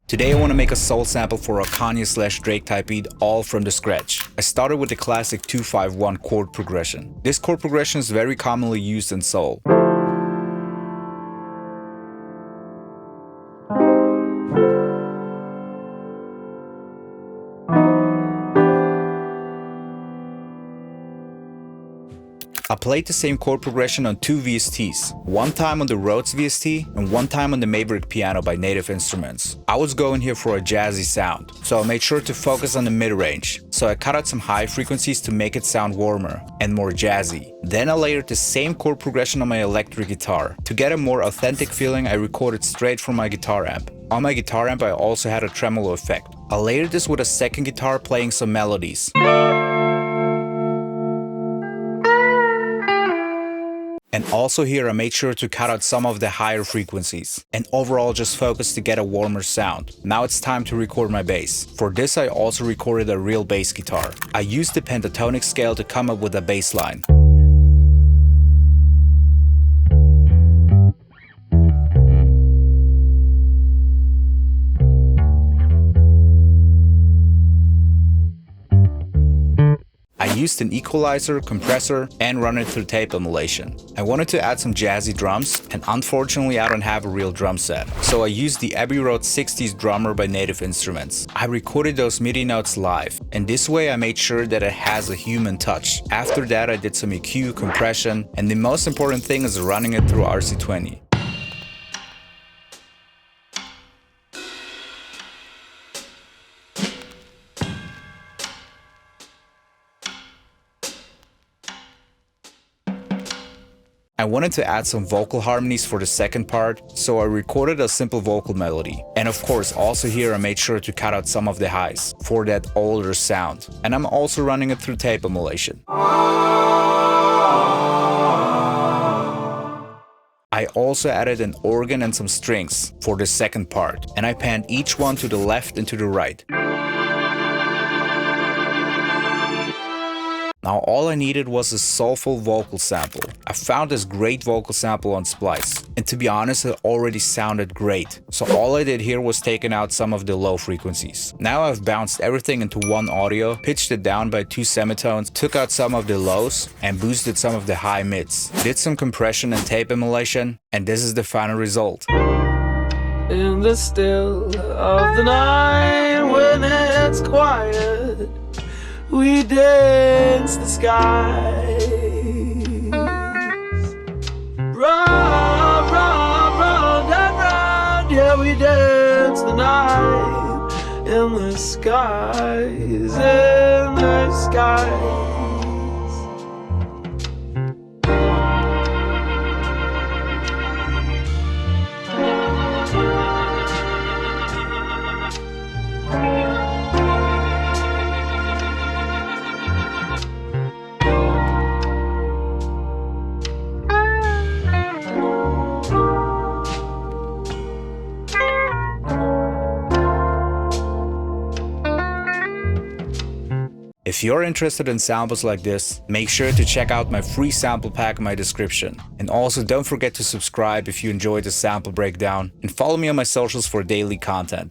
Today I want to make a soul sample for a Kanye/Drake type beat all from the scratch. I started with the classic 2-5-1 chord progression. This chord progression is very commonly used in soul. I played the same chord progression on two VSTs, one time on the Rhodes VST and one time on the Maverick piano by Native Instruments. I was going here for a jazzy sound, so I made sure to focus on the mid-range. So I cut out some high frequencies to make it sound warmer and more jazzy. Then I layered the same chord progression on my electric guitar. To get a more authentic feeling, I recorded straight from my guitar amp. On my guitar amp I also had a tremolo effect. I layered this with a second guitar playing some melodies. And also here I made sure to cut out some of the higher frequencies and overall just focus to get a warmer sound. Now it's time to record my bass. For this I also recorded a real bass guitar. I used the pentatonic scale to come up with a bass line. I used an equalizer, compressor, and run it through tape emulation. I wanted to add some jazzy drums, and unfortunately I don't have a real drum set. So I used the Abbey Road 60s drummer by Native Instruments. I recorded those MIDI notes live, and this way I made sure that it has a human touch. After that I did some EQ, compression, and the most important thing is running it through RC20. I wanted to add some vocal harmonies for the second part, so I recorded a simple vocal melody. And of course, also here I made sure to cut out some of the highs for that older sound. And I'm also running it through tape emulation. I also added an organ and some strings for the second part, and I panned each one to the left and to the right. Now all I needed was a soulful vocal sample. I found this great vocal sample on Splice, and to be honest it already sounded great. So all I did here was taken out some of the low frequencies. Now I've bounced everything into one audio, pitched it down by 2 semitones, took out some of the lows and boosted some of the high mids. Did some compression and tape emulation, and this is the final result. In the still of the night when it's quiet, we dance the skies. Run, run, run, and run. Yeah, we dance the night in the skies, in the skies. If you're interested in samples like this, make sure to check out my free sample pack in my description. And also don't forget to subscribe if you enjoyed the sample breakdown, and follow me on my socials for daily content.